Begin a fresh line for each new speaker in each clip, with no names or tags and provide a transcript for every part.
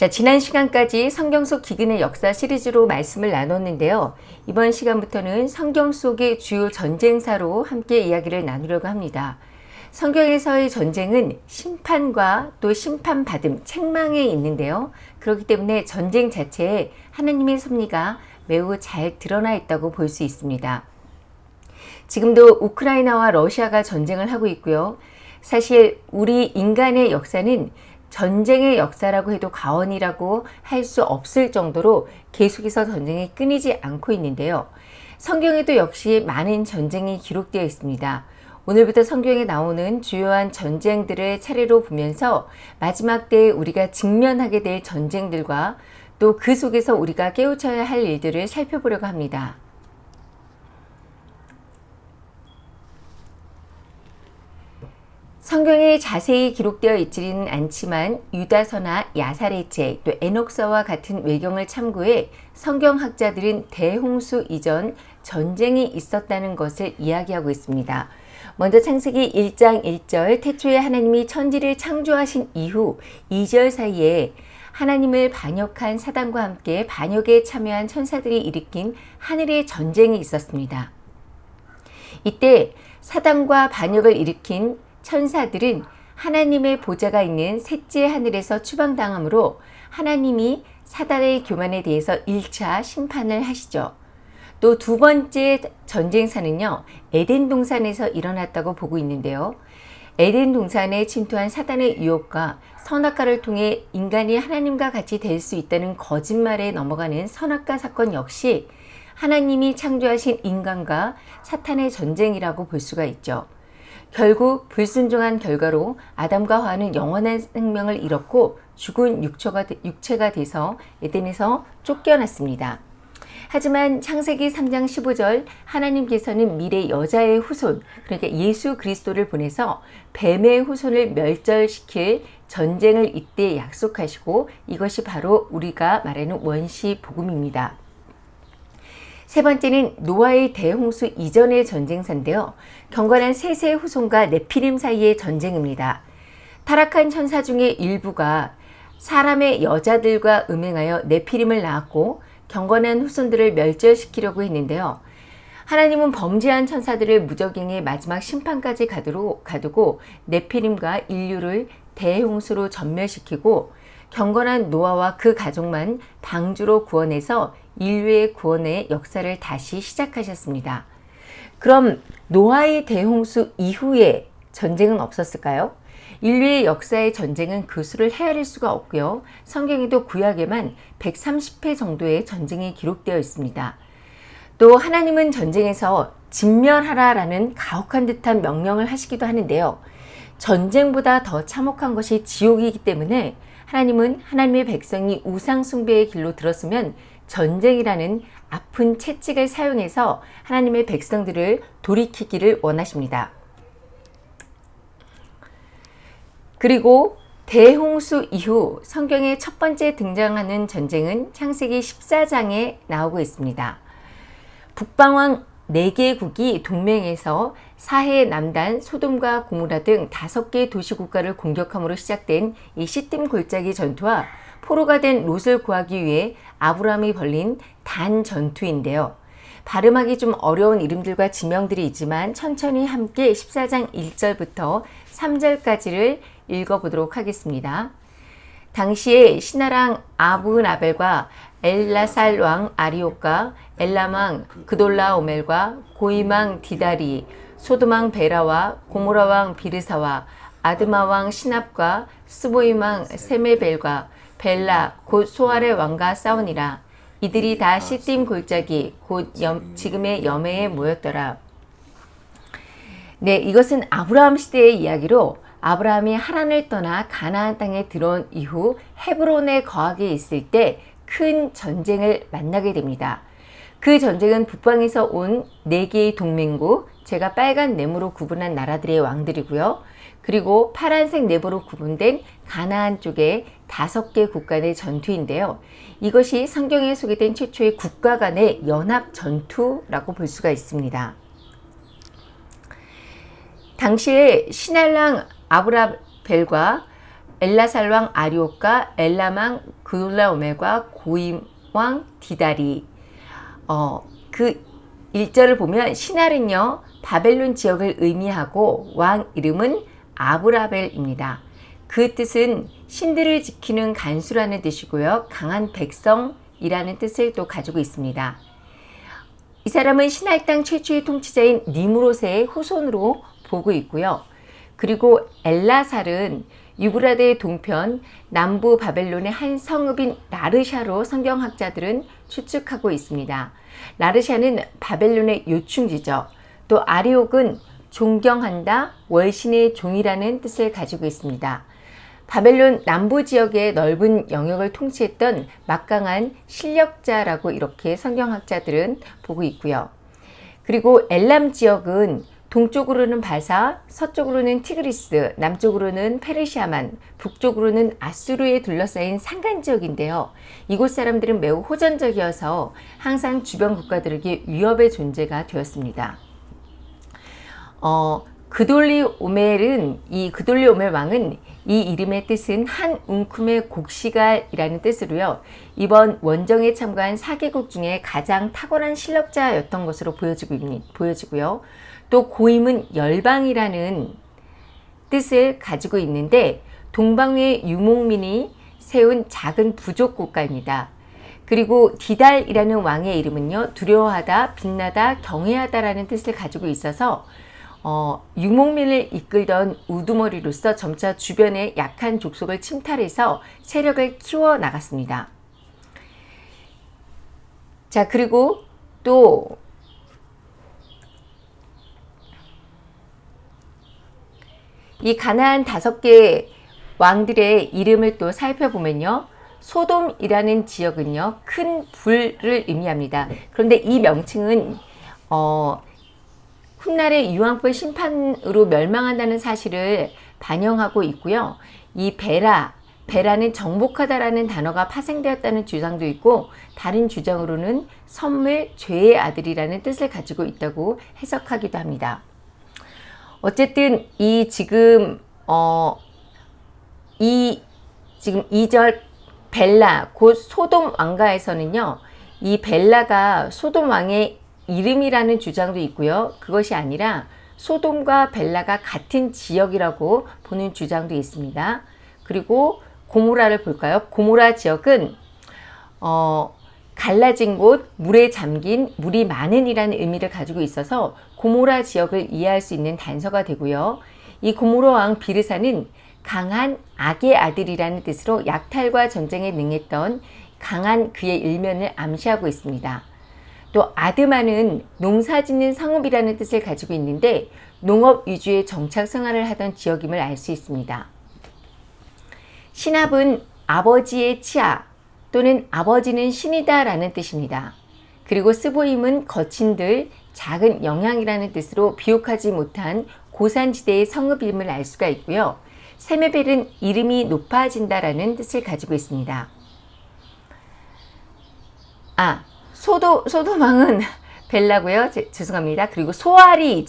지난 시간까지 성경 속 기근의 역사 시리즈로 말씀을 나눴는데요. 이번 시간부터는 성경 속의 주요 전쟁사로 함께 이야기를 나누려고 합니다. 성경에서의 전쟁은 심판과 또 심판받음, 책망에 있는데요. 그렇기 때문에 전쟁 자체에 하나님의 섭리가 매우 잘 드러나 있다고 볼 수 있습니다. 지금도 우크라이나와 러시아가 전쟁을 하고 있고요. 사실 우리 인간의 역사는 전쟁의 역사라고 해도 과언이라고 할 수 없을 정도로 계속해서 전쟁이 끊이지 않고 있는데요. 성경에도 역시 많은 전쟁이 기록되어 있습니다. 오늘부터 성경에 나오는 주요한 전쟁들을 차례로 보면서 마지막 때에 우리가 직면하게 될 전쟁들과 또 그 속에서 우리가 깨우쳐야 할 일들을 살펴보려고 합니다. 성경에 자세히 기록되어 있지는 않지만 유다서나 야사레체 또 에녹서와 같은 외경을 참고해 성경학자들은 대홍수 이전 전쟁이 있었다는 것을 이야기하고 있습니다. 먼저 창세기 1장 1절 태초에 하나님이 천지를 창조하신 이후 2절 사이에 하나님을 반역한 사단과 함께 반역에 참여한 천사들이 일으킨 하늘의 전쟁이 있었습니다. 이때 사단과 반역을 일으킨 천사들은 하나님의 보좌가 있는 셋째 하늘에서 추방당하므로 하나님이 사단의 교만에 대해서 1차 심판을 하시죠. 또 두 번째 전쟁사는요, 에덴 동산에서 일어났다고 보고 있는데요. 에덴 동산에 침투한 사단의 유혹과 선악과를 통해 인간이 하나님과 같이 될 수 있다는 거짓말에 넘어가는 선악과 사건 역시 하나님이 창조하신 인간과 사탄의 전쟁이라고 볼 수가 있죠. 결국 불순종한 결과로 아담과 하와는 영원한 생명을 잃었고 죽은 육체가 돼서 에덴에서 쫓겨났습니다. 하지만 창세기 3장 15절 하나님께서는 미래 여자의 후손, 그러니까 예수 그리스도를 보내서 뱀의 후손을 멸절시킬 전쟁을 이때 약속하시고 이것이 바로 우리가 말하는 원시 복음입니다. 세 번째는 노아의 대홍수 이전의 전쟁사인데요. 경건한 셋의 후손과 네피림 사이의 전쟁입니다. 타락한 천사 중에 일부가 사람의 여자들과 음행하여 네피림을 낳았고 경건한 후손들을 멸절시키려고 했는데요. 하나님은 범죄한 천사들을 무적행의 마지막 심판까지 가두고 네피림과 인류를 대홍수로 전멸시키고 경건한 노아와 그 가족만 방주로 구원해서 인류의 구원의 역사를 다시 시작하셨습니다. 그럼 노아의 대홍수 이후에 전쟁은 없었을까요? 인류의 역사의 전쟁은 그 수를 헤아릴 수가 없고요. 성경에도 구약에만 130회 정도의 전쟁이 기록되어 있습니다. 또 하나님은 전쟁에서 진멸하라라는 가혹한 듯한 명령을 하시기도 하는데요. 전쟁보다 더 참혹한 것이 지옥이기 때문에 하나님은 하나님의 백성이 우상 숭배의 길로 들었으면 전쟁이라는 아픈 채찍을 사용해서 하나님의 백성들을 돌이키기를 원하십니다. 그리고 대홍수 이후 성경의 첫 번째 등장하는 전쟁은 창세기 14장에 나오고 있습니다. 북방왕 4개국이 동맹해서 사해 남단 소돔과 고모라 등 5개 도시국가를 공격함으로 시작된 이 시딤 골짜기 전투와 포로가 된 롯을 구하기 위해 아브라함이 벌린 단 전투인데요. 발음하기 좀 어려운 이름들과 지명들이 있지만 천천히 함께 14장 1절부터 3절까지를 읽어보도록 하겠습니다. 당시에 신하랑 아브나벨과 엘라살 왕 아리옥과 엘람 왕 그돌라오멜과 고임 왕 디다리, 소돔 왕 베라와 고모라 왕 비르사와 아드마 왕 시납과 스보임 왕 세메벨과 벨라 곧 소알의 왕과 싸우니라. 이들이 다 시딤 골짜기 곧 지금의 여매에 모였더라. 네, 이것은 아브라함 시대의 이야기로 아브라함이 하란을 떠나 가나안 땅에 들어온 이후 헤브론에 거하게 있을 때 큰 전쟁을 만나게 됩니다. 그 전쟁은 북방에서 온 4개의 동맹국, 제가 빨간 네모로 구분한 나라들의 왕들이고요. 그리고 파란색 네모로 구분된 가나안 쪽의 5개 국가 내 전투인데요. 이것이 성경에 소개된 최초의 국가 간의 연합 전투라고 볼 수가 있습니다. 당시에 신할랑 아브라벨과 엘라살 왕 아리옥과 엘람왕 그돌라오멜과 고임 왕 디다리. 그 1절을 보면 신할은요 바벨론 지역을 의미하고 왕 이름은 아브라벨입니다. 그 뜻은 신들을 지키는 간수라는 뜻이고요. 강한 백성이라는 뜻을 또 가지고 있습니다. 이 사람은 신할 땅 최초의 통치자인 니므롯의 후손으로 보고 있고요. 그리고 엘라살은 유브라데 동편 남부 바벨론의 한 성읍인 라르샤로 성경학자들은 추측하고 있습니다. 라르샤는 바벨론의 요충지죠. 또 아리옥은 존경한다, 월신의 종이라는 뜻을 가지고 있습니다. 바벨론 남부 지역의 넓은 영역을 통치했던 막강한 실력자라고 이렇게 성경학자들은 보고 있고요. 그리고 엘람 지역은 동쪽으로는 바사, 서쪽으로는 티그리스, 남쪽으로는 페르시아만, 북쪽으로는 아수르에 둘러싸인 산간 지역인데요. 이곳 사람들은 매우 호전적이어서 항상 주변 국가들에게 위협의 존재가 되었습니다. 그돌리오멜은 이 그돌리오멜 왕은 이 이름의 뜻은 한 웅큼의 곡시갈이라는 뜻으로요. 이번 원정에 참가한 4개국 중에 가장 탁월한 실력자였던 것으로 보여지고요. 또 고임은 열방이라는 뜻을 가지고 있는데 동방의 유목민이 세운 작은 부족 국가입니다. 그리고 디달이라는 왕의 이름은요. 두려워하다, 빛나다, 경외하다라는 뜻을 가지고 있어서 유목민을 이끌던 우두머리로서 점차 주변의 약한 족속을 침탈해서 세력을 키워 나갔습니다. 자, 그리고 또 이 가나안 5개 왕들의 이름을 또 살펴보면요. 소돔이라는 지역은요. 큰 불을 의미합니다. 그런데 이 명칭은 훗날의 유황불 심판으로 멸망한다는 사실을 반영하고 있고요. 이 베라는 정복하다라는 단어가 파생되었다는 주장도 있고 다른 주장으로는 선물, 죄의 아들이라는 뜻을 가지고 있다고 해석하기도 합니다. 어쨌든 지금 2절 벨라 곧 소돔 왕가에서는요. 이 벨라가 소돔 왕의 이름이라는 주장도 있고요. 그것이 아니라 소돔과 벨라가 같은 지역이라고 보는 주장도 있습니다. 그리고 고모라를 볼까요? 고모라 지역은 갈라진 곳, 물에 잠긴, 물이 많은 이라는 의미를 가지고 있어서 고모라 지역을 이해할 수 있는 단서가 되고요. 이 고모라 왕 비르사는 강한 악의 아들이라는 뜻으로 약탈과 전쟁에 능했던 강한 그의 일면을 암시하고 있습니다. 또 아드마는 농사짓는 성읍이라는 뜻을 가지고 있는데 농업 위주의 정착 생활을 하던 지역임을 알 수 있습니다. 신압은 아버지의 치아 또는 아버지는 신이다 라는 뜻입니다. 그리고 스보임은 거친들, 작은 영향이라는 뜻으로 비옥하지 못한 고산지대의 성읍임을 알 수가 있고요. 세메벨은 이름이 높아진다 라는 뜻을 가지고 있습니다. 소돔왕은 벨라고요. 죄송합니다. 그리고 소알이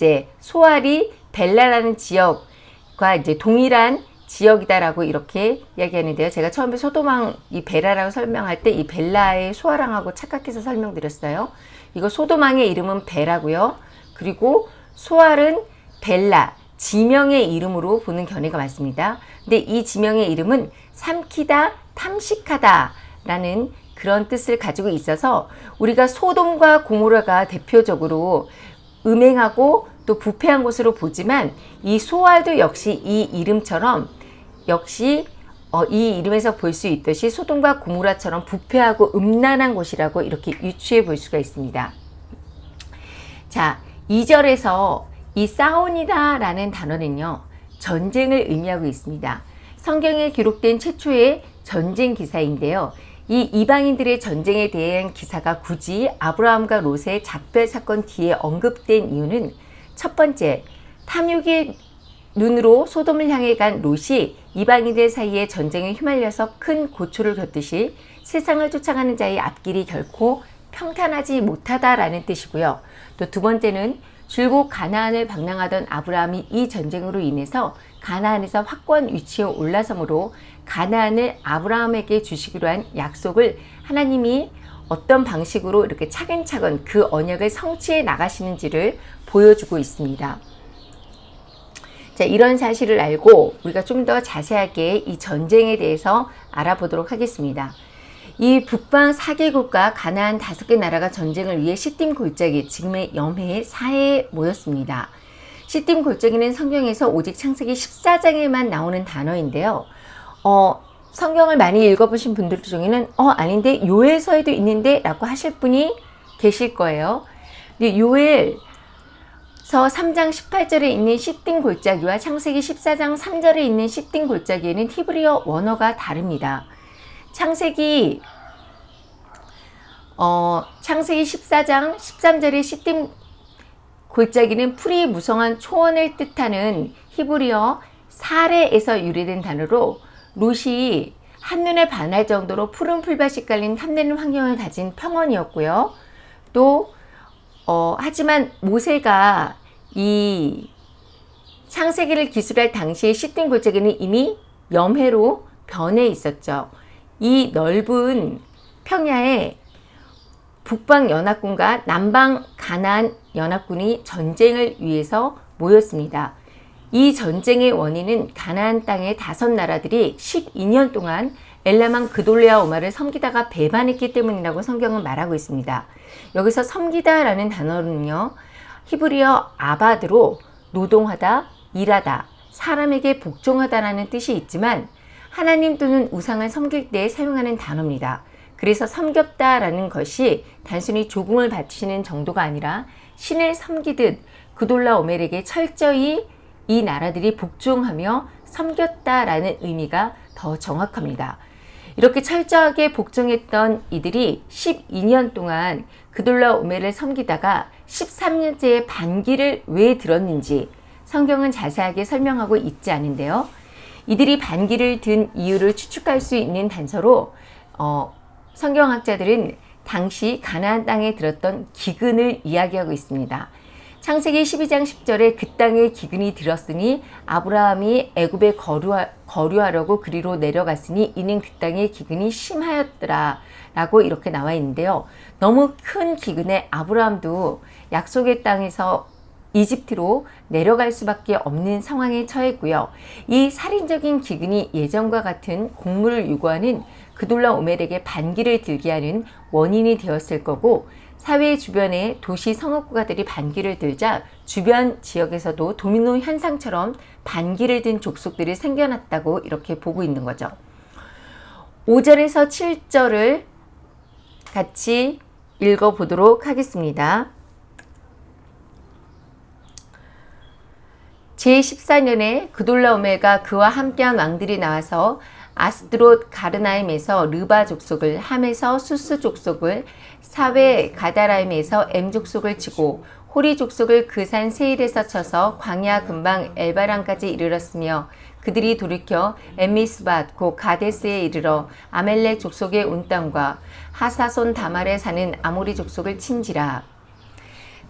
벨라라는 지역과 이제 동일한 지역이다라고 이렇게 이야기하는데요. 제가 처음에 소돔왕 이 베라라고 설명할 때 이 벨라의 소아랑하고 착각해서 설명드렸어요. 이거 소돔왕의 이름은 베라고요. 그리고 소알은 벨라, 지명의 이름으로 보는 견해가 많습니다. 근데 이 지명의 이름은 삼키다, 탐식하다 라는 그런 뜻을 가지고 있어서 우리가 소돔과 고모라가 대표적으로 음행하고 또 부패한 곳으로 보지만 이 소알도 역시 이 이름처럼 역시 이 이름에서 볼 수 있듯이 소돔과 고모라처럼 부패하고 음란한 곳이라고 이렇게 유추해 볼 수가 있습니다. 자, 2절에서 이 사온이다 라는 단어는요. 전쟁을 의미하고 있습니다. 성경에 기록된 최초의 전쟁 기사인데요. 이 이방인들의 전쟁에 대한 기사가 굳이 아브라함과 롯의 작별 사건 뒤에 언급된 이유는 첫 번째, 탐욕의 눈으로 소돔을 향해 간 롯이 이방인들 사이에 전쟁에 휘말려서 큰 고초를 겪듯이 세상을 쫓아가는 자의 앞길이 결코 평탄하지 못하다라는 뜻이고요. 또 두 번째는 줄곧 가나안을 방랑하던 아브라함이 이 전쟁으로 인해서 가나안에서 확고한 위치에 올라서므로 가나안을 아브라함에게 주시기로 한 약속을 하나님이 어떤 방식으로 이렇게 차근차근 그 언약을 성취해 나가시는지를 보여주고 있습니다. 자, 이런 사실을 알고 우리가 좀 더 자세하게 이 전쟁에 대해서 알아보도록 하겠습니다. 이 북방 4개국과 가나안 5개 나라가 전쟁을 위해 시딤 골짜기, 지금의 염해 사해에 모였습니다. 시딤 골짜기는 성경에서 오직 창세기 14장에만 나오는 단어인데요. 성경을 많이 읽어보신 분들 중에는 아닌데 요엘서에도 있는데 라고 하실 분이 계실 거예요. 근데 요엘서 3장 18절에 있는 시딤 골짜기와 창세기 14장 3절에 있는 시딤 골짜기에는 히브리어 원어가 다릅니다. 창세기 14장 13절의 시딤 골짜기는 풀이 무성한 초원을 뜻하는 히브리어 사레에서 유래된 단어로 롯이 한눈에 반할 정도로 푸른 풀밭이 깔린 탐내는 환경을 가진 평원이었고요. 또 하지만 모세가 이 창세기를 기술할 당시에 시딤 골짜기는 이미 염해로 변해 있었죠. 이 넓은 평야에 북방 연합군과 남방 가나안 연합군이 전쟁을 위해서 모였습니다. 이 전쟁의 원인은 가나안 땅의 5나라들이 12년 동안 엘라만 그돌레아 오마를 섬기다가 배반했기 때문이라고 성경은 말하고 있습니다. 여기서 섬기다라는 단어는요, 히브리어 아바드로 노동하다, 일하다, 사람에게 복종하다라는 뜻이 있지만 하나님 또는 우상을 섬길 때 사용하는 단어입니다. 그래서 섬겼다라는 것이 단순히 조공을 바치는 정도가 아니라 신을 섬기듯 그돌라오멜에게 철저히 이 나라들이 복종하며 섬겼다라는 의미가 더 정확합니다. 이렇게 철저하게 복종했던 이들이 12년 동안 그돌라오멜을 섬기다가 13년째의 반기를 왜 들었는지 성경은 자세하게 설명하고 있지 않은데요. 이들이 반기를 든 이유를 추측할 수 있는 단서로 성경학자들은 당시 가나안 땅에 들었던 기근을 이야기하고 있습니다. 창세기 12장 10절에 그 땅에 기근이 들었으니 아브라함이 애굽에 거류하려고 그리로 내려갔으니 이는 그 땅에 기근이 심하였더라 라고 이렇게 나와 있는데요. 너무 큰 기근에 아브라함도 약속의 땅에서 이집트로 내려갈 수밖에 없는 상황에 처했고요. 이 살인적인 기근이 예전과 같은 곡물을 요구하는 그돌라오멜에게 반기를 들게 하는 원인이 되었을 거고, 사회 주변에 도시 성읍가들이 반기를 들자 주변 지역에서도 도미노 현상처럼 반기를 든 족속들이 생겨났다고 이렇게 보고 있는 거죠. 5절에서 7절을 같이 읽어보도록 하겠습니다. 제14년에 그돌라오멜과 그와 함께한 왕들이 나와서 아스드롯 가르나임에서 르바 족속을, 함에서 수스 족속을, 사웨 가다라임에서 엠 족속을 치고 호리 족속을 그 산 세일에서 쳐서 광야 근방 엘바람까지 이르렀으며 그들이 돌이켜 엠미스밭 곧 가데스에 이르러 아멜렉 족속의 온 땅과 하사손 다말에 사는 아모리 족속을 친지라.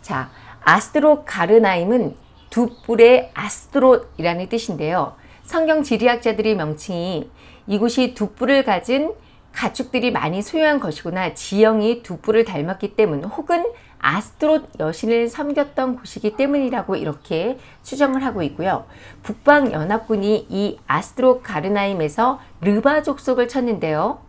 자, 아스드롯 가르나임은 두 뿔의 아스드롯이라는 뜻인데요. 성경 지리학자들의 명칭이 이곳이 두 뿔을 가진 가축들이 많이 소유한 것이구나, 지형이 두 뿔을 닮았기 때문, 혹은 아스드롯 여신을 섬겼던 곳이기 때문이라고 이렇게 추정을 하고 있고요. 북방 연합군이 이 아스드롯 가르나임에서 르바 족속을 쳤는데요.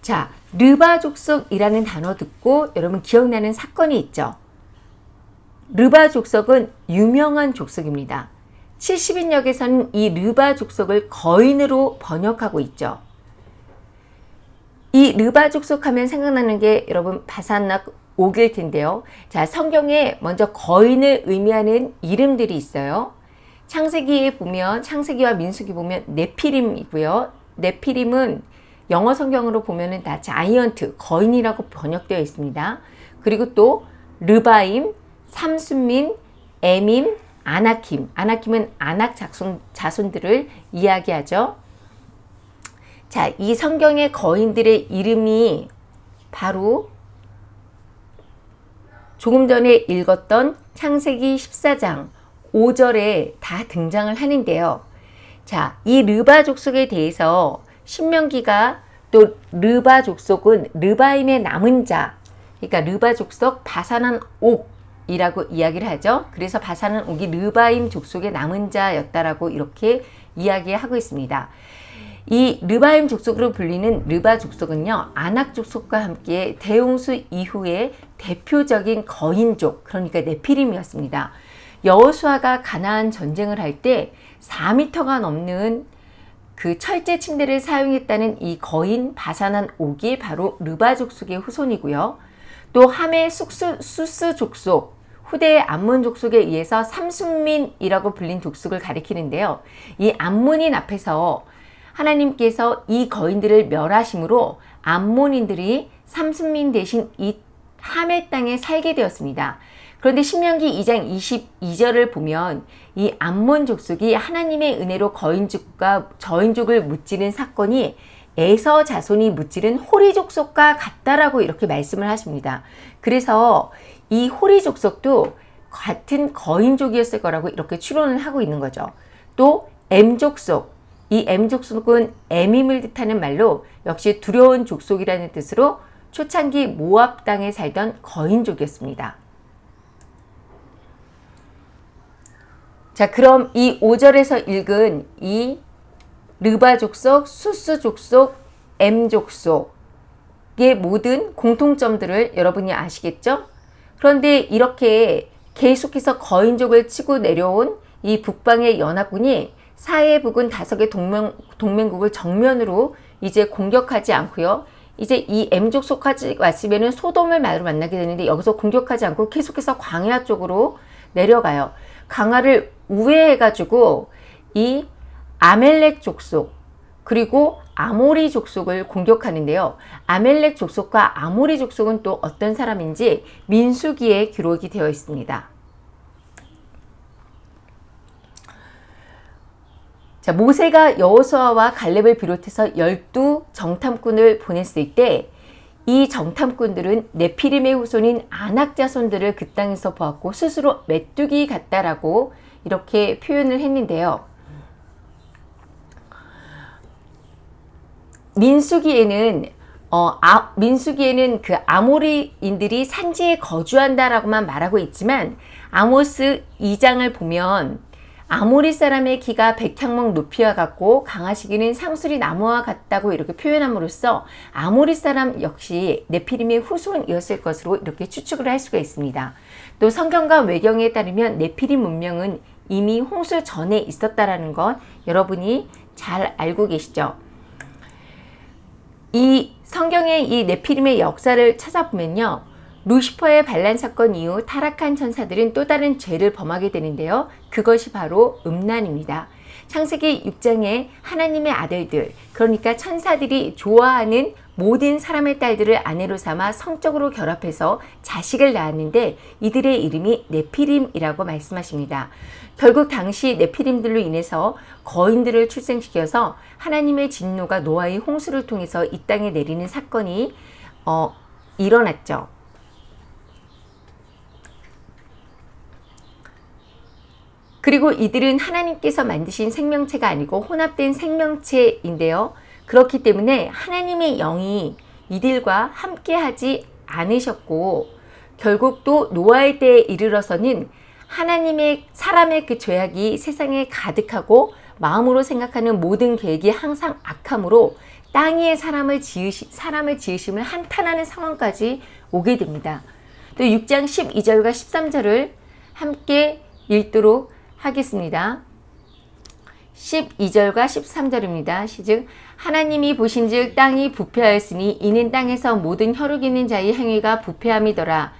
자, 르바 족속이라는 단어 듣고 여러분 기억나는 사건이 있죠. 르바 족속은 유명한 족속입니다. 70인역에서는 이 르바 족속을 거인으로 번역하고 있죠. 이 르바 족속 하면 생각나는 게 여러분 바산락 옥일 텐데요. 자, 성경에 먼저 거인을 의미하는 이름들이 있어요. 창세기에 보면, 창세기와 민수기 보면 네피림이고요. 네피림은 영어 성경으로 보면은 다 자이언트, 거인이라고 번역되어 있습니다. 그리고 또 르바임, 삼순민, 에밈, 아나킴. 아나킴은 아낙 자손들을 이야기하죠. 자, 이 성경의 거인들의 이름이 바로 조금 전에 읽었던 창세기 14장 5절에 다 등장을 하는데요. 자, 이 르바 족속에 대해서 신명기가 또 르바 족속은 르바임의 남은 자, 그러니까 르바 족속 바산한 옥이라고 이야기를 하죠. 그래서 바산한 옥이 르바임 족속의 남은 자였다라고 이렇게 이야기하고 있습니다. 이 르바임 족속으로 불리는 르바 족속은요, 아낙 족속과 함께 대홍수 이후에 대표적인 거인족, 그러니까 네피림이었습니다. 여호수아가 가나안 전쟁을 할 때 4m가 넘는 그 철제 침대를 사용했다는 이 거인 바산한 옥이 바로 르바 족속의 후손이고요. 또 함의 수스 족속, 후대의 암몬 족속에 의해서 삼순민이라고 불린 족속을 가리키는데요. 이 암몬인 앞에서 하나님께서 이 거인들을 멸하심으로 암몬인들이 삼순민 대신 이 함의 땅에 살게 되었습니다. 그런데 신명기 2장 22절을 보면 이 암몬 족속이 하나님의 은혜로 거인족과 저인족을 무찌른 사건이 에서 자손이 무찌른 호리 족속과 같다라고 이렇게 말씀을 하십니다. 그래서 이 호리 족속도 같은 거인족이었을 거라고 이렇게 추론을 하고 있는 거죠. 또 M 족속, 이 M 족속은 에밈을 뜻하는 말로 역시 두려운 족속이라는 뜻으로 초창기 모압 땅에 살던 거인족이었습니다. 자, 그럼 이 5절에서 읽은 이 르바 족속, 수스 족속, M 족속의 모든 공통점들을 여러분이 아시겠죠? 그런데 이렇게 계속해서 거인족을 치고 내려온 이 북방의 연합군이 사해 북은 5개 동맹국을 정면으로 이제 공격하지 않고요. 이제 이 M 족속까지 왔으면은 소돔을 마루 만나게 되는데 여기서 공격하지 않고 계속해서 광야 쪽으로 내려가요. 강화를 우회해가지고 이 아멜렉 족속 그리고 아모리 족속을 공격하는데요. 아멜렉 족속과 아모리 족속은 또 어떤 사람인지 민수기에 기록이 되어 있습니다. 자, 모세가 여호수아와 갈렙을 비롯해서 12 정탐꾼을 보냈을 때 이 정탐꾼들은 네피림의 후손인 아낙 자손들을 그 땅에서 보았고 스스로 메뚜기 같다라고 이렇게 표현을 했는데요. 민수기에는 그 아모리인들이 산지에 거주한다라고만 말하고 있지만 아모스 2장을 보면 아모리 사람의 키가 백향목 높이와 같고 강하시기는 상수리 나무와 같다고 이렇게 표현함으로써 아모리 사람 역시 네피림의 후손이었을 것으로 이렇게 추측을 할 수가 있습니다. 또 성경과 외경에 따르면 네피림 문명은 이미 홍수 전에 있었다라는 것 여러분이 잘 알고 계시죠? 이 성경의 이 네피림의 역사를 찾아보면요. 루시퍼의 반란 사건 이후 타락한 천사들은 또 다른 죄를 범하게 되는데요. 그것이 바로 음란입니다. 창세기 6장에 하나님의 아들들, 그러니까 천사들이 좋아하는 모든 사람의 딸들을 아내로 삼아 성적으로 결합해서 자식을 낳았는데 이들의 이름이 네피림이라고 말씀하십니다. 결국 당시 네피림들로 인해서 거인들을 출생시켜서 하나님의 진노가 노아의 홍수를 통해서 이 땅에 내리는 사건이 일어났죠. 그리고 이들은 하나님께서 만드신 생명체가 아니고 혼합된 생명체인데요. 그렇기 때문에 하나님의 영이 이들과 함께하지 않으셨고 결국 또 노아의 때에 이르러서는 하나님의 사람의 그 죄악이 세상에 가득하고 마음으로 생각하는 모든 계획이 항상 악함으로 땅 위에 사람을 지으심을 한탄하는 상황까지 오게 됩니다. 또 6장 12절과 13절을 함께 읽도록 하겠습니다. 12절과 13절입니다. 시즉 하나님이 보신즉 땅이 부패하였으니 이는 땅에서 모든 혈육 있는 자의 행위가 부패함이더라.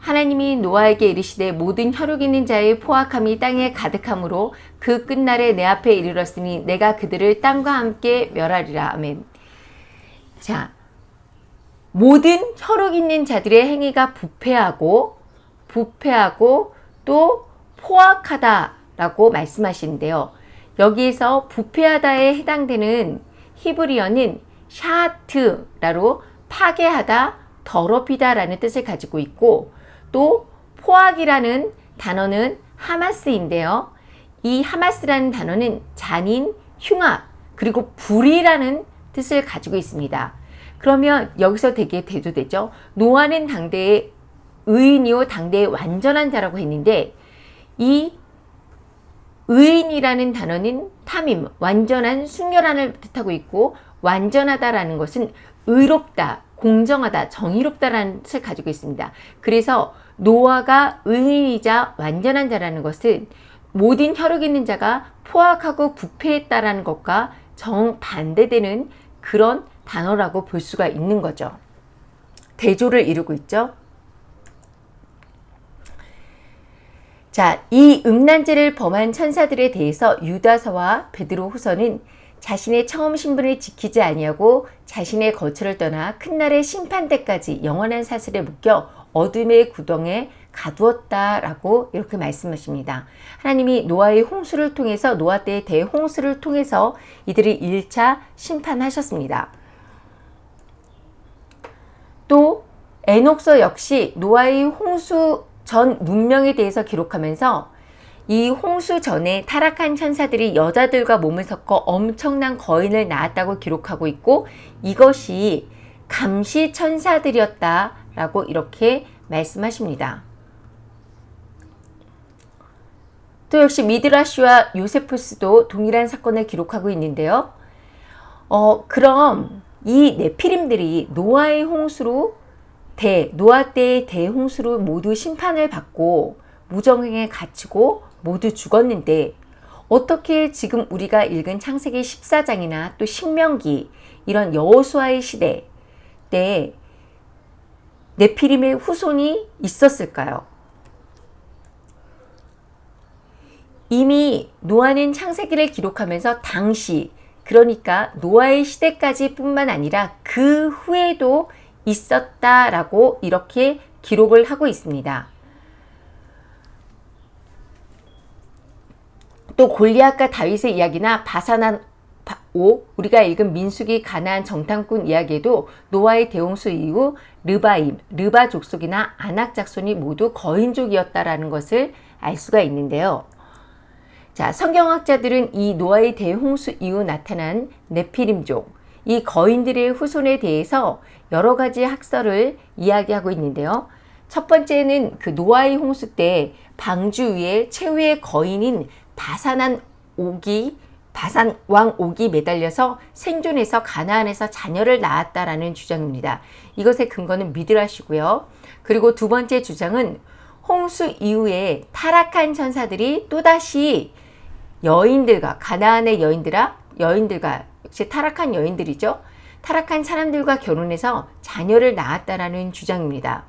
하나님이 노아에게 이르시되 모든 혈육 있는 자의 포악함이 땅에 가득함으로 그 끝날에 내 앞에 이르렀으니 내가 그들을 땅과 함께 멸하리라. 아멘. 자, 모든 혈육 있는 자들의 행위가 부패하고 또 포악하다라고 말씀하시는데요. 여기에서 부패하다에 해당되는 히브리어는 샤트라로 파괴하다, 더럽히다 라는 뜻을 가지고 있고 또 포악이라는 단어는 하마스인데요. 이 하마스라는 단어는 잔인, 흉악, 그리고 불이라는 뜻을 가지고 있습니다. 그러면 여기서 되게 대조되죠. 노아는 당대의 의인이요 당대의 완전한 자라고 했는데, 이 의인이라는 단어는 탐임, 완전한, 순결한을 뜻하고 있고, 완전하다라는 것은 의롭다, 공정하다, 정의롭다라는 뜻을 가지고 있습니다. 그래서 노아가 의인이자 완전한 자라는 것은 모든 혈육 있는 자가 포악하고 부패했다라는 것과 정반대되는 그런 단어라고 볼 수가 있는 거죠. 대조를 이루고 있죠. 자, 이 음란죄를 범한 천사들에 대해서 유다서와 베드로 후서는 자신의 처음 신분을 지키지 아니하고 자신의 거처를 떠나 큰 날의 심판 때까지 영원한 사슬에 묶여 어둠의 구덩에 가두었다라고 이렇게 말씀하십니다. 하나님이 노아의 홍수를 통해서, 노아 때의 대홍수를 통해서 이들을 1차 심판하셨습니다. 또 에녹서 역시 노아의 홍수 전 문명에 대해서 기록하면서 이 홍수 전에 타락한 천사들이 여자들과 몸을 섞어 엄청난 거인을 낳았다고 기록하고 있고, 이것이 감시 천사들이었다라고 이렇게 말씀하십니다. 또 역시 미드라시와 요세푸스도 동일한 사건을 기록하고 있는데요. 그럼 이 네피림들이 노아의 홍수로 노아 때의 대홍수로 모두 심판을 받고 무정행에 갇히고 모두 죽었는데, 어떻게 지금 우리가 읽은 창세기 14장이나 또 신명기 이런 여호수아의 시대 때 네피림의 후손이 있었을까요? 이미 노아는 창세기를 기록하면서 당시, 그러니까 노아의 시대까지 뿐만 아니라 그 후에도 있었다라고 이렇게 기록을 하고 있습니다. 또 골리앗과 다윗의 이야기나 바산한 옥, 우리가 읽은 민수기 가나안 정탐꾼 이야기에도 노아의 대홍수 이후 르바 족속이나 아낙 작손이 모두 거인족이었다라는 것을 알 수가 있는데요. 자, 성경학자들은 이 노아의 대홍수 이후 나타난 네피림족, 이 거인들의 후손에 대해서 여러 가지 학설을 이야기하고 있는데요. 첫 번째는 그 노아의 홍수 때 방주 위에 최후의 거인인 바산 왕 옥이 매달려서 생존해서 가나안에서 자녀를 낳았다라는 주장입니다. 이것의 근거는 미드라시고요. 그리고 두 번째 주장은 홍수 이후에 타락한 천사들이 또다시 여인들과, 가나안의 여인들과 역시 타락한 여인들이죠. 타락한 사람들과 결혼해서 자녀를 낳았다라는 주장입니다.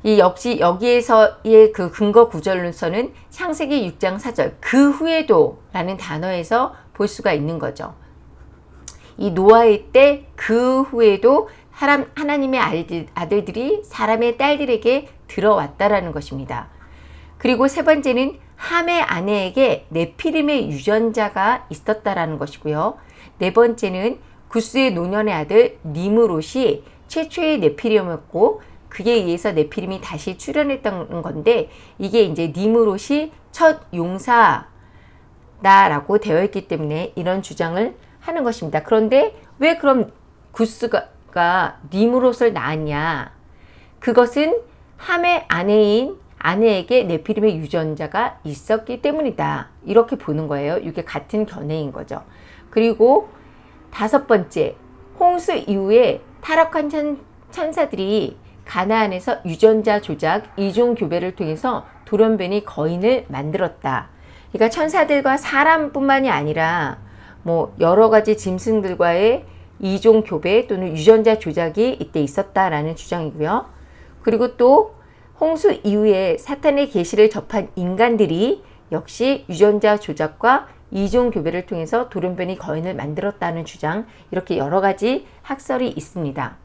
역시 여기에서의 그 근거 구절로서는 창세기 6장 4절 그 후에도 라는 단어에서 볼 수가 있는 거죠. 이 노아의 때 그 후에도 하나님의 아들들이 사람의 딸들에게 들어왔다라는 것입니다. 그리고 세 번째는 함의 아내에게 네피림의 유전자가 있었다라는 것이고요. 네 번째는 구스의 노년의 아들 니므롯이 최초의 네피림이었고, 그에 의해서 네피림이 다시 출현했던 건데, 이게 이제 니므롯이 첫 용사다라고 되어 있기 때문에 이런 주장을 하는 것입니다. 그런데 왜 그럼 구스가 니므롯을 낳았냐? 그것은 함의 아내에게 네피림의 유전자가 있었기 때문이다. 이렇게 보는 거예요. 이게 같은 견해인 거죠. 그리고 다섯 번째, 홍수 이후에 타락한 천사들이 가나안에서 유전자 조작, 이종 교배를 통해서 돌연변이 거인을 만들었다. 그러니까 천사들과 사람뿐만이 아니라 뭐 여러 가지 짐승들과의 이종 교배 또는 유전자 조작이 이때 있었다라는 주장이고요. 그리고 또 홍수 이후에 사탄의 계시를 접한 인간들이 역시 유전자 조작과 이종 교배를 통해서 돌연변이 거인을 만들었다는 주장, 이렇게 여러 가지 학설이 있습니다.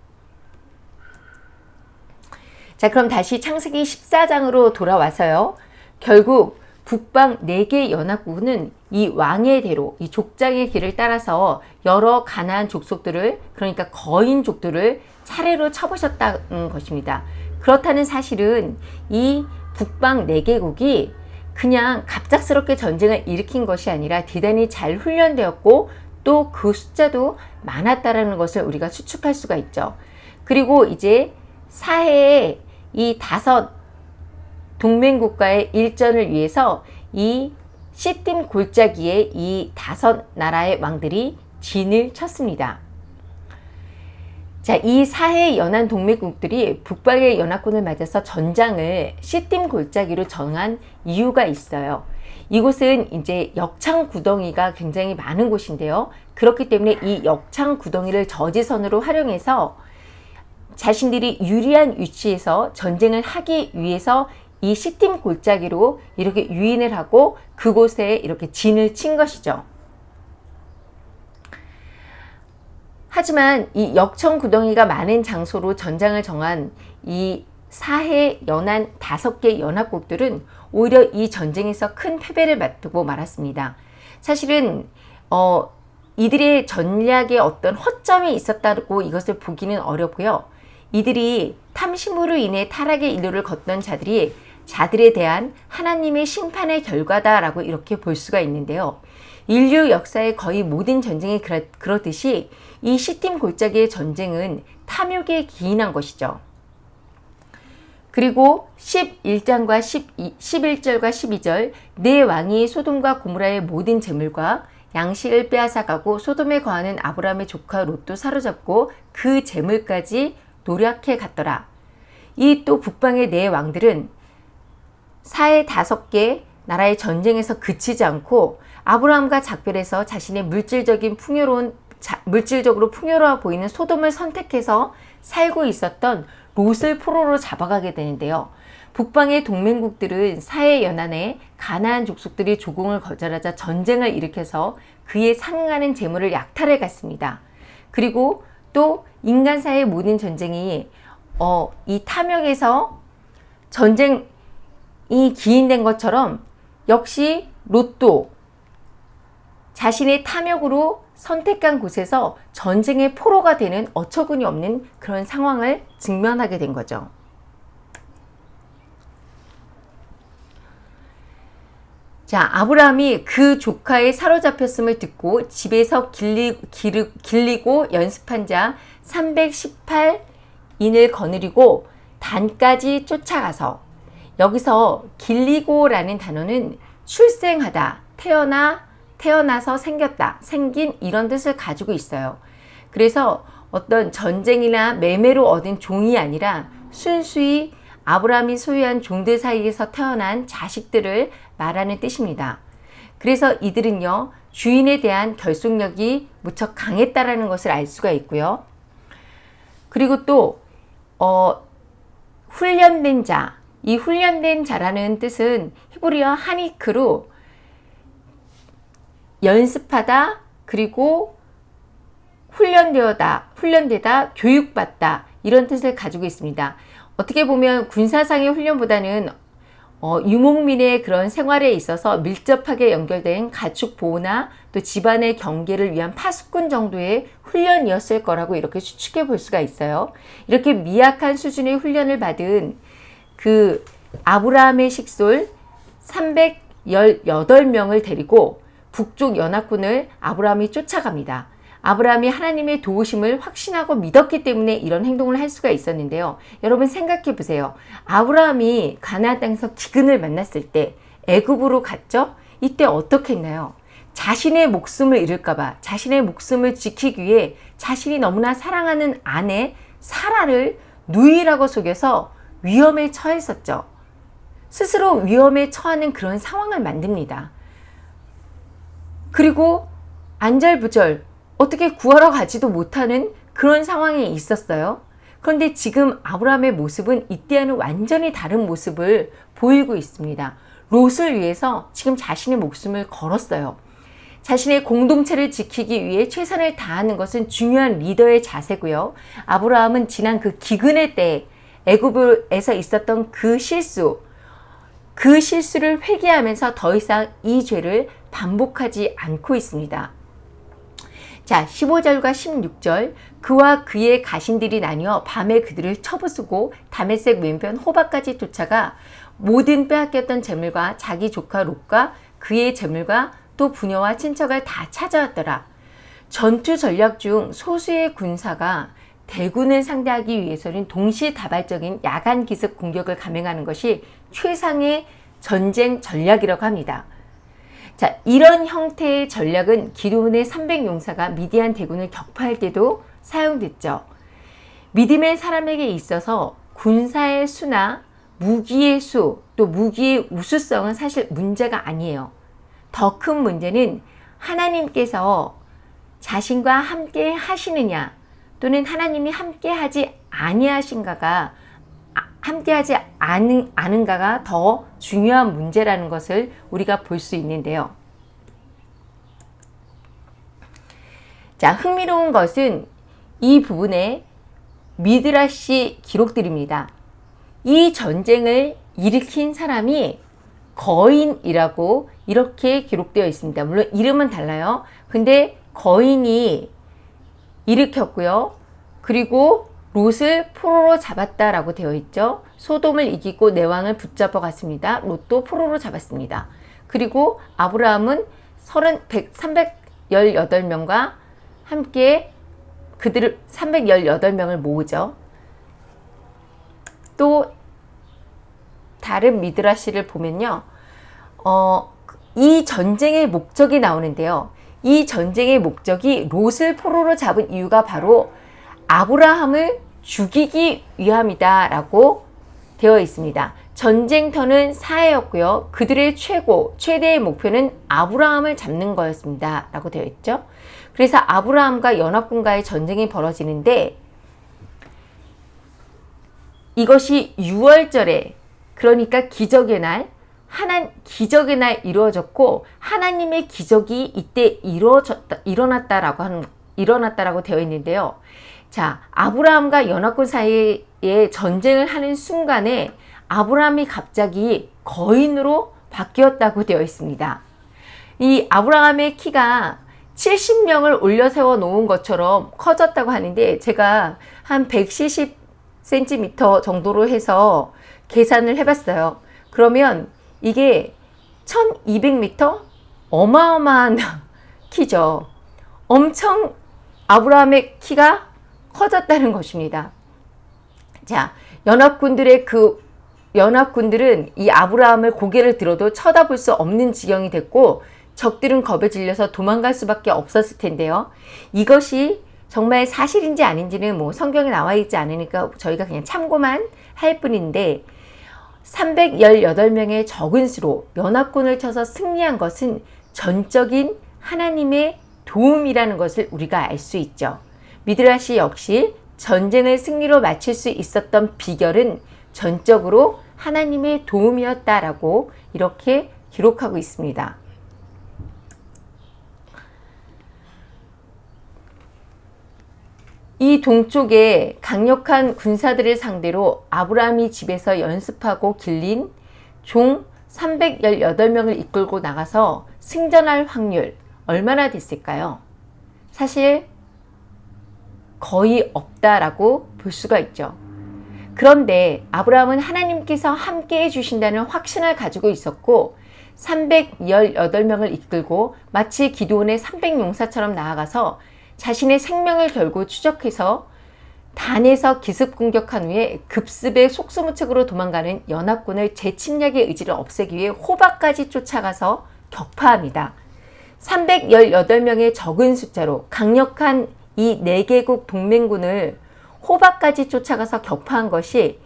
자, 그럼 다시 창세기 14장으로 돌아와서요. 결국 북방 4개 연합국은 이 왕의 대로, 이 족장의 길을 따라서 여러 가나안 족속들을, 그러니까 거인족들을 차례로 쳐부셨다는 것입니다. 그렇다는 사실은 이 북방 4개국이 그냥 갑작스럽게 전쟁을 일으킨 것이 아니라 대단히 잘 훈련되었고 또 그 숫자도 많았다라는 것을 우리가 추측할 수가 있죠. 그리고 이제 사해에 이 5 동맹국가의 일전을 위해서 이 시딤 골짜기에 이 5 나라의 왕들이 진을 쳤습니다. 자, 이 사해 연안 동맹국들이 북방의 연합군을 맞아서 전장을 시딤 골짜기로 정한 이유가 있어요. 이곳은 이제 역창 구덩이가 굉장히 많은 곳인데요. 그렇기 때문에 이 역창 구덩이를 저지선으로 활용해서 자신들이 유리한 위치에서 전쟁을 하기 위해서 이 시딤 골짜기로 이렇게 유인을 하고 그곳에 이렇게 진을 친 것이죠. 하지만 이 역청 구덩이가 많은 장소로 전장을 정한 이 사해 연안 5개 연합국들은 오히려 이 전쟁에서 큰 패배를 맛보고 말았습니다. 사실은 이들의 전략에 어떤 허점이 있었다고 이것을 보기는 어렵고요. 이들이 탐심으로 인해 타락의 일로를 걷던 자들에 대한 하나님의 심판의 결과다라고 이렇게 볼 수가 있는데요. 인류 역사의 거의 모든 전쟁이 그렇듯이 이 시딤 골짜기의 전쟁은 탐욕에 기인한 것이죠. 그리고 11장과 11절과 12절 네 왕이 소돔과 고모라의 모든 재물과 양식을 빼앗아가고 소돔에 거하는 아브라함의 조카 롯도 사로잡고 그 재물까지 노략해 갔더라. 이 또 북방의 네 왕들은 사해 5개 나라의 전쟁에서 그치지 않고 아브라함과 작별해서 자신의 물질적으로 풍요로워 보이는 소돔을 선택해서 살고 있었던 롯을 포로로 잡아가게 되는데요. 북방의 동맹국들은 사해 연안에 가나안 족속들이 조공을 거절하자 전쟁을 일으켜서 그에 상응하는 재물을 약탈해 갔습니다. 그리고 또 인간사의 모든 전쟁이 이 탐욕에서 전쟁이 기인된 것처럼 역시 롯도 자신의 탐욕으로 선택한 곳에서 전쟁의 포로가 되는 어처구니 없는 그런 상황을 직면하게 된 거죠. 자, 아브라함이 그 조카의 사로잡혔음을 듣고 집에서 길리고 연습한 자 318인을 거느리고 단까지 쫓아가서, 여기서 길리고라는 단어는 출생하다, 태어나서 생겼다, 생긴 이런 뜻을 가지고 있어요. 그래서 어떤 전쟁이나 매매로 얻은 종이 아니라 순수히 아브라함이 소유한 종들 사이에서 태어난 자식들을 말하는 뜻입니다. 그래서 이들은요, 주인에 대한 결속력이 무척 강했다라는 것을 알 수가 있고요. 그리고 또 훈련된 자, 이 훈련된 자라는 뜻은 히브리어 하니크로 연습하다, 그리고 훈련되다, 교육받다, 이런 뜻을 가지고 있습니다. 어떻게 보면 군사상의 훈련보다는 유목민의 그런 생활에 있어서 밀접하게 연결된 가축 보호나 또 집안의 경계를 위한 파수꾼 정도의 훈련이었을 거라고 이렇게 추측해 볼 수가 있어요. 이렇게 미약한 수준의 훈련을 받은 그 아브라함의 식솔 318명을 데리고 북쪽 연합군을 아브라함이 쫓아갑니다. 아브라함이 하나님의 도우심을 확신하고 믿었기 때문에 이런 행동을 할 수가 있었는데요. 여러분 생각해 보세요. 아브라함이 가나안 땅에서 기근을 만났을 때 애굽으로 갔죠? 이때 어떻게 했나요? 자신의 목숨을 잃을까봐, 자신의 목숨을 지키기 위해 자신이 너무나 사랑하는 아내 사라를 누이라고 속여서 위험에 처했었죠. 스스로 위험에 처하는 그런 상황을 만듭니다. 그리고 안절부절 어떻게 구하러 가지도 못하는 그런 상황이 있었어요. 그런데 지금 아브라함의 모습은 이때와는 완전히 다른 모습을 보이고 있습니다. 롯을 위해서 지금 자신의 목숨을 걸었어요. 자신의 공동체를 지키기 위해 최선을 다하는 것은 중요한 리더의 자세고요. 아브라함은 지난 그 기근의 때 애굽에서 있었던 그 실수를 회개하면서 더 이상 이 죄를 반복하지 않고 있습니다. 자, 15절과 16절, 그와 그의 가신들이 나뉘어 밤에 그들을 쳐부수고 다메섹 왼편 호바까지 쫓아가 모든 빼앗겼던 재물과 자기 조카 롯과 그의 재물과 또 부녀와 친척을 다 찾아왔더라. 전투 전략 중 소수의 군사가 대군을 상대하기 위해서는 동시다발적인 야간 기습 공격을 감행하는 것이 최상의 전쟁 전략이라고 합니다. 자, 이런 형태의 전략은 기드온의 300용사가 미디안 대군을 격파할 때도 사용됐죠. 믿음의 사람에게 있어서 군사의 수나 무기의 수, 또 무기의 우수성은 사실 문제가 아니에요. 더 큰 문제는 하나님께서 자신과 함께 하시느냐, 또는 하나님이 함께 하지 아니하신가가, 함께하지 않은가가 더 중요한 문제라는 것을 우리가 볼 수 있는데요. 자, 흥미로운 것은 이 부분에 미드라시 기록들입니다. 이 전쟁을 일으킨 사람이 거인이라고 이렇게 기록되어 있습니다. 물론 이름은 달라요. 근데 거인이 일으켰고요. 그리고 롯을 포로로 잡았다라고 되어 있죠. 소돔을 이기고 내 왕을 붙잡아 갔습니다. 롯도 포로로 잡았습니다. 그리고 아브라함은 318명과 함께 그들을 318명을 모으죠. 또 다른 미드라시를 보면요. 이 전쟁의 목적이 나오는데요. 이 전쟁의 목적이 롯을 포로로 잡은 이유가 바로 아브라함을 죽이기 위함이다 라고 되어 있습니다. 전쟁터는 사해였고요. 그들의 최대의 목표는 아브라함을 잡는 거였습니다 라고 되어 있죠. 그래서 아브라함과 연합군과의 전쟁이 벌어지는데, 이것이 6월절에, 그러니까 기적의 날 이루어졌고, 하나님의 기적이 이때 일어났다라고 되어 있는데요. 자, 아브라함과 연합군 사이에 전쟁을 하는 순간에 아브라함이 갑자기 거인으로 바뀌었다고 되어 있습니다. 이 아브라함의 키가 70명을 올려 세워 놓은 것처럼 커졌다고 하는데, 제가 한 170cm 정도로 해서 계산을 해봤어요. 그러면 이게 1200m? 어마어마한 키죠. 엄청 아브라함의 키가 커졌다는 것입니다. 자, 연합군들은 이 아브라함을 고개를 들어도 쳐다볼 수 없는 지경이 됐고, 적들은 겁에 질려서 도망갈 수밖에 없었을 텐데요. 이것이 정말 사실인지 아닌지는 성경에 나와 있지 않으니까 저희가 그냥 참고만 할 뿐인데, 318명의 적은 수로 연합군을 쳐서 승리한 것은 전적인 하나님의 도움이라는 것을 우리가 알 수 있죠. 미드라시 역시 전쟁을 승리로 마칠 수 있었던 비결은 전적으로 하나님의 도움이었다라고 이렇게 기록하고 있습니다. 이 동쪽에 강력한 군사들을 상대로 아브라함이 집에서 연습하고 길린 종 318명을 이끌고 나가서 승전할 확률 얼마나 됐을까요? 사실 거의 없다라고 볼 수가 있죠. 그런데 아브라함은 하나님께서 함께 해주신다는 확신을 가지고 있었고, 318명을 이끌고 마치 기드온의 300용사처럼 나아가서 자신의 생명을 걸고 추적해서 단에서 기습 공격한 후에 급습의 속수무책으로 도망가는 연합군을 재침략의 의지를 없애기 위해 호박까지 쫓아가서 격파합니다. 318명의 적은 숫자로 강력한 이 4개국 동맹군을 호박까지 쫓아가서 격파한 것이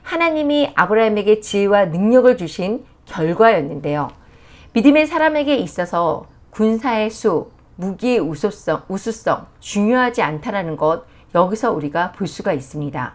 하나님이 아브라함에게 지혜와 능력을 주신 결과였는데요. 믿음의 사람에게 있어서 군사의 수, 무기의 우수성 중요하지 않다라는 것, 여기서 우리가 볼 수가 있습니다.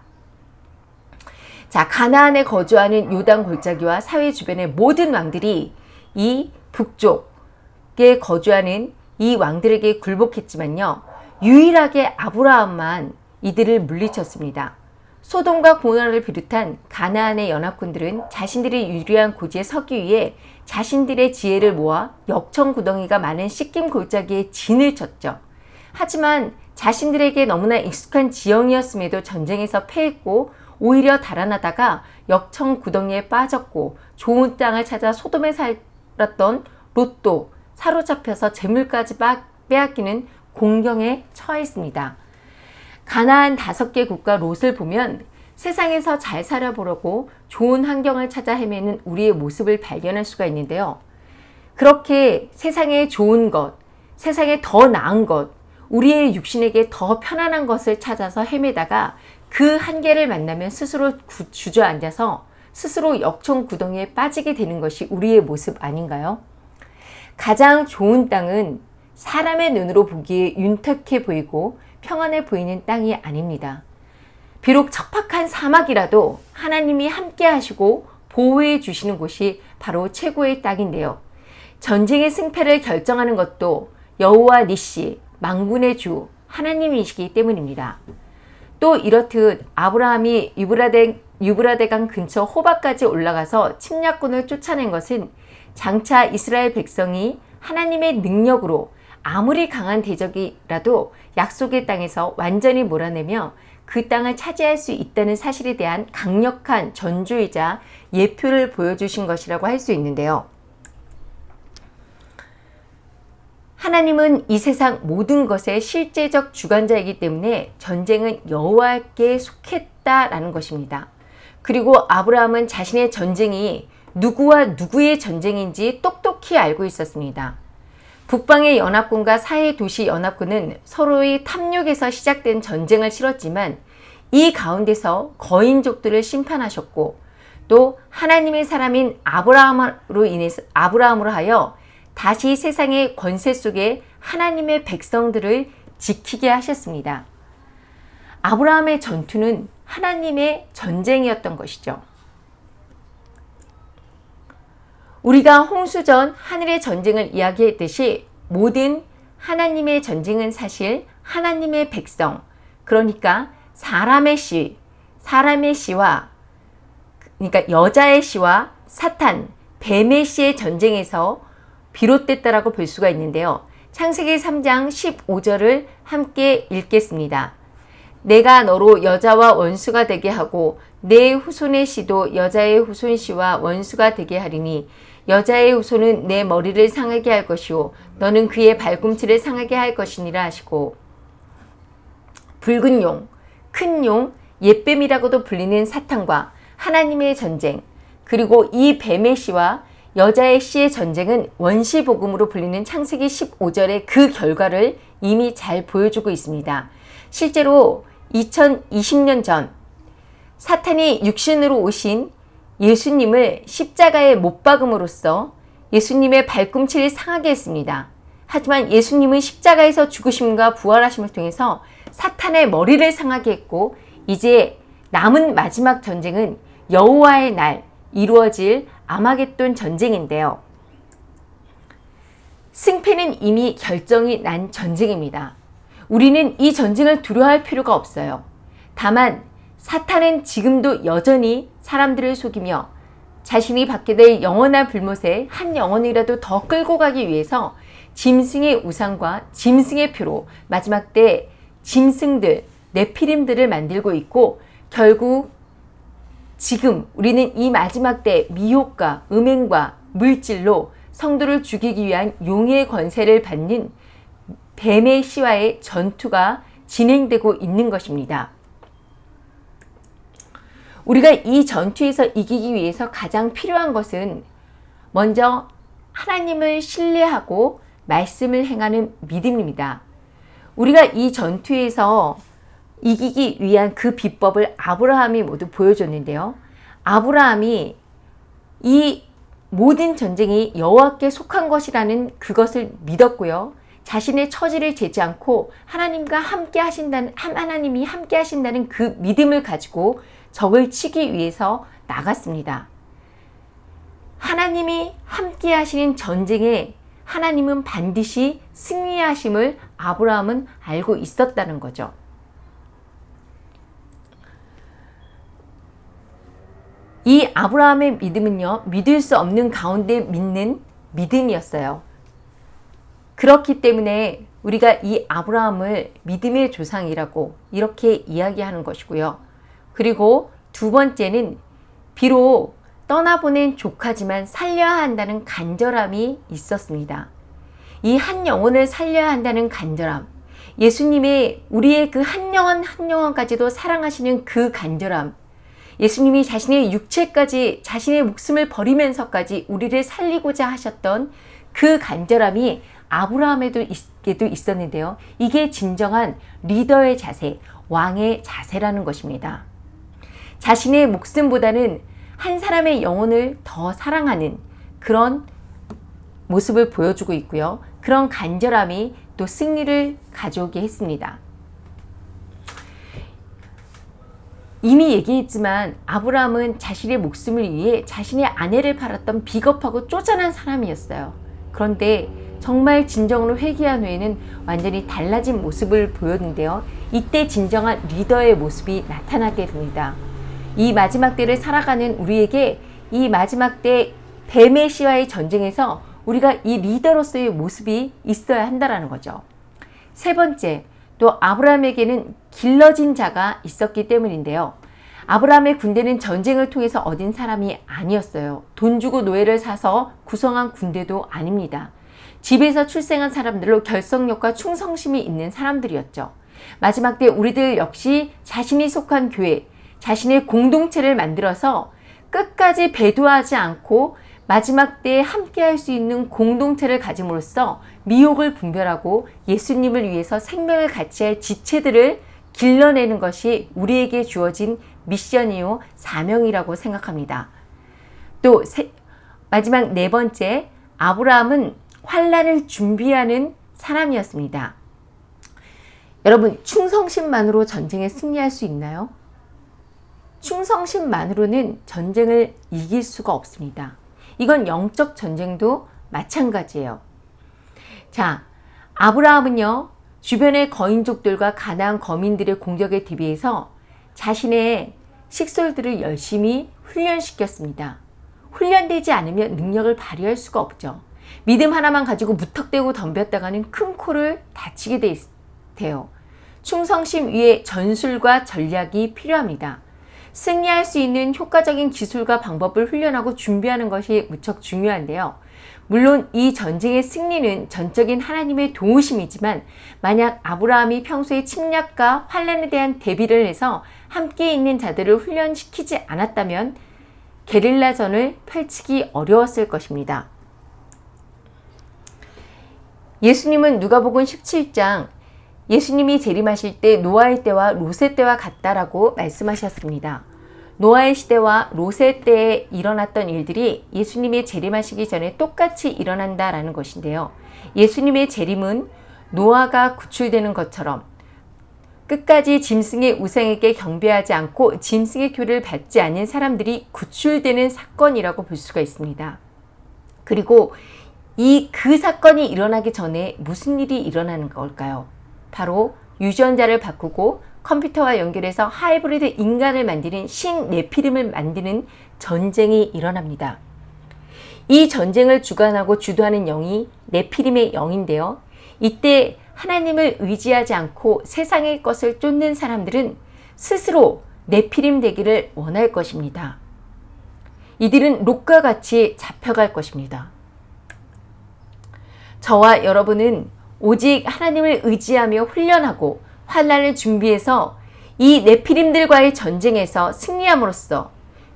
자, 가나안에 거주하는 요단 골짜기와 사회 주변의 모든 왕들이 이 북쪽에 거주하는 이 왕들에게 굴복했지만요, 유일하게 아브라함만 이들을 물리쳤습니다. 소돔과 고모라를 비롯한 가나안의 연합군들은 자신들이 유리한 고지에 서기 위해 자신들의 지혜를 모아 역청구덩이가 많은 시낌 골짜기에 진을 쳤죠. 하지만 자신들에게 너무나 익숙한 지형이었음에도 전쟁에서 패했고 오히려 달아나다가 역청구덩이에 빠졌고 좋은 땅을 찾아 소돔에 살았던 롯도 사로잡혀서 재물까지 빼앗기는 공경에 처했습니다. 가나안 5개 국가 롯을 보면 세상에서 잘 살아보려고 좋은 환경을 찾아 헤매는 우리의 모습을 발견할 수가 있는데요. 그렇게 세상에 좋은 것, 세상에 더 나은 것, 우리의 육신에게 더 편안한 것을 찾아서 헤매다가 그 한계를 만나면 스스로 주저앉아서 스스로 역청구덩이에 빠지게 되는 것이 우리의 모습 아닌가요? 가장 좋은 땅은 사람의 눈으로 보기에 윤택해 보이고 평안해 보이는 땅이 아닙니다. 비록 척박한 사막이라도 하나님이 함께 하시고 보호해 주시는 곳이 바로 최고의 땅인데요. 전쟁의 승패를 결정하는 것도 여호와 니시, 만군의 주 하나님이시기 때문입니다. 또 이렇듯 아브라함이 유브라데강 근처 호바까지 올라가서 침략군을 쫓아낸 것은 장차 이스라엘 백성이 하나님의 능력으로 아무리 강한 대적이라도 약속의 땅에서 완전히 몰아내며 그 땅을 차지할 수 있다는 사실에 대한 강력한 전주이자 예표를 보여주신 것이라고 할 수 있는데요. 하나님은 이 세상 모든 것의 실제적 주관자이기 때문에 전쟁은 여호와께 속했다라는 것입니다. 그리고 아브라함은 자신의 전쟁이 누구와 누구의 전쟁인지 똑똑히 알고 있었습니다. 북방의 연합군과 사해 도시 연합군은 서로의 탐욕에서 시작된 전쟁을 치렀지만 이 가운데서 거인족들을 심판하셨고 또 하나님의 사람인 아브라함으로 하여 다시 세상의 권세 속에 하나님의 백성들을 지키게 하셨습니다. 아브라함의 전투는 하나님의 전쟁이었던 것이죠. 우리가 홍수전 하늘의 전쟁을 이야기했듯이 모든 하나님의 전쟁은 사실 하나님의 백성, 그러니까 사람의 씨와 그러니까 여자의 씨와 사탄, 뱀의 씨의 전쟁에서 비롯됐다라고 볼 수가 있는데요. 창세기 3장 15절을 함께 읽겠습니다. 내가 너로 여자와 원수가 되게 하고 내 후손의 씨도 여자의 후손 씨와 원수가 되게 하리니 여자의 후손은 내 머리를 상하게 할 것이요 너는 그의 발꿈치를 상하게 할 것이니라 하시고, 붉은 용, 큰 용, 옛뱀이라고도 불리는 사탄과 하나님의 전쟁, 그리고 이 뱀의 씨와 여자의 씨의 전쟁은 원시복음으로 불리는 창세기 15절의 그 결과를 이미 잘 보여주고 있습니다. 실제로 2020년 전 사탄이 육신으로 오신 예수님을 십자가에 못 박음으로써 예수님의 발꿈치를 상하게 했습니다. 하지만 예수님은 십자가에서 죽으심과 부활하심을 통해서 사탄의 머리를 상하게 했고, 이제 남은 마지막 전쟁은 여호와의 날 이루어질 아마겟돈 전쟁인데요. 승패는 이미 결정이 난 전쟁입니다. 우리는 이 전쟁을 두려워할 필요가 없어요. 다만 사탄은 지금도 여전히 사람들을 속이며 자신이 받게 될 영원한 불못에 한 영혼이라도 더 끌고 가기 위해서 짐승의 우상과 짐승의 표로 마지막 때 짐승들, 네피림들을 만들고 있고, 결국 지금 우리는 이 마지막 때 미혹과 음행과 물질로 성도를 죽이기 위한 용의 권세를 받는 뱀의 씨와의 전투가 진행되고 있는 것입니다. 우리가 이 전투에서 이기기 위해서 가장 필요한 것은 먼저 하나님을 신뢰하고 말씀을 행하는 믿음입니다. 우리가 이 전투에서 이기기 위한 그 비법을 아브라함이 모두 보여줬는데요. 아브라함이 이 모든 전쟁이 여호와께 속한 것이라는 그것을 믿었고요. 자신의 처지를 재지 않고 하나님이 함께 하신다는 그 믿음을 가지고 적을 치기 위해서 나갔습니다. 하나님이 함께 하시는 전쟁에 하나님은 반드시 승리하심을 아브라함은 알고 있었다는 거죠. 이 아브라함의 믿음은요, 믿을 수 없는 가운데 믿는 믿음이었어요. 그렇기 때문에 우리가 이 아브라함을 믿음의 조상이라고 이렇게 이야기하는 것이고요. 그리고 두 번째는 비록 떠나보낸 조카지만 살려야 한다는 간절함이 있었습니다. 이 한 영혼을 살려야 한다는 간절함, 예수님의 우리의 그 한 영혼 한 영혼까지도 사랑하시는 그 간절함, 예수님이 자신의 육체까지 자신의 목숨을 버리면서까지 우리를 살리고자 하셨던 그 간절함이 아브라함에게도 있었는데요. 이게 진정한 리더의 자세, 왕의 자세라는 것입니다. 자신의 목숨보다는 한 사람의 영혼을 더 사랑하는 그런 모습을 보여주고 있고요. 그런 간절함이 또 승리를 가져오게 했습니다. 이미 얘기했지만 아브라함은 자신의 목숨을 위해 자신의 아내를 팔았던 비겁하고 쪼잔한 사람이었어요. 그런데 정말 진정으로 회개한 후에는 완전히 달라진 모습을 보였는데요. 이때 진정한 리더의 모습이 나타나게 됩니다. 이 마지막 때를 살아가는 우리에게 이 마지막 때 뱀의 씨와의 전쟁에서 우리가 이 리더로서의 모습이 있어야 한다는 거죠. 세 번째, 또 아브라함에게는 길러진 자가 있었기 때문인데요. 아브라함의 군대는 전쟁을 통해서 얻은 사람이 아니었어요. 돈 주고 노예를 사서 구성한 군대도 아닙니다. 집에서 출생한 사람들로 결속력과 충성심이 있는 사람들이었죠. 마지막 때 우리들 역시 자신이 속한 교회, 자신의 공동체를 만들어서 끝까지 배도하지 않고 마지막 때에 함께 할 수 있는 공동체를 가짐으로써 미혹을 분별하고 예수님을 위해서 생명을 같이 할 지체들을 길러내는 것이 우리에게 주어진 미션이요 사명이라고 생각합니다. 또 마지막 네 번째, 아브라함은 환난을 준비하는 사람이었습니다. 여러분, 충성심만으로 전쟁에 승리할 수 있나요? 충성심만으로는 전쟁을 이길 수가 없습니다. 이건 영적 전쟁도 마찬가지예요. 자, 아브라함은요, 주변의 거인족들과 가나안 거민들의 공격에 대비해서 자신의 식솔들을 열심히 훈련시켰습니다. 훈련되지 않으면 능력을 발휘할 수가 없죠. 믿음 하나만 가지고 무턱대고 덤볐다가는 큰 코를 다치게 돼요. 충성심 위에 전술과 전략이 필요합니다. 승리할 수 있는 효과적인 기술과 방법을 훈련하고 준비하는 것이 무척 중요한데요. 물론 이 전쟁의 승리는 전적인 하나님의 도우심이지만 만약 아브라함이 평소에 침략과 환난에 대한 대비를 해서 함께 있는 자들을 훈련시키지 않았다면 게릴라전을 펼치기 어려웠을 것입니다. 예수님은 누가복음 17장 예수님이 재림하실 때 노아의 때와 롯의 때와 같다라고 말씀하셨습니다. 노아의 시대와 롯의 때에 일어났던 일들이 예수님의 재림하시기 전에 똑같이 일어난다라는 것인데요. 예수님의 재림은 노아가 구출되는 것처럼 끝까지 짐승의 우상에게 경배하지 않고 짐승의 교를 받지 않는 사람들이 구출되는 사건이라고 볼 수가 있습니다. 그리고 그 사건이 일어나기 전에 무슨 일이 일어나는 걸까요? 바로 유전자를 바꾸고 컴퓨터와 연결해서 하이브리드 인간을 만드는 신네피림을 만드는 전쟁이 일어납니다. 이 전쟁을 주관하고 주도하는 영이 네피림의 영인데요. 이때 하나님을 의지하지 않고 세상의 것을 쫓는 사람들은 스스로 네피림 되기를 원할 것입니다. 이들은 롯과 같이 잡혀갈 것입니다. 저와 여러분은 오직 하나님을 의지하며 훈련하고 환난을 준비해서 이 네피림들과의 전쟁에서 승리함으로써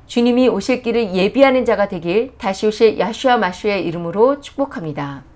주님이 오실 길을 예비하는 자가 되길 다시 오실 야슈아 마시아의 이름으로 축복합니다.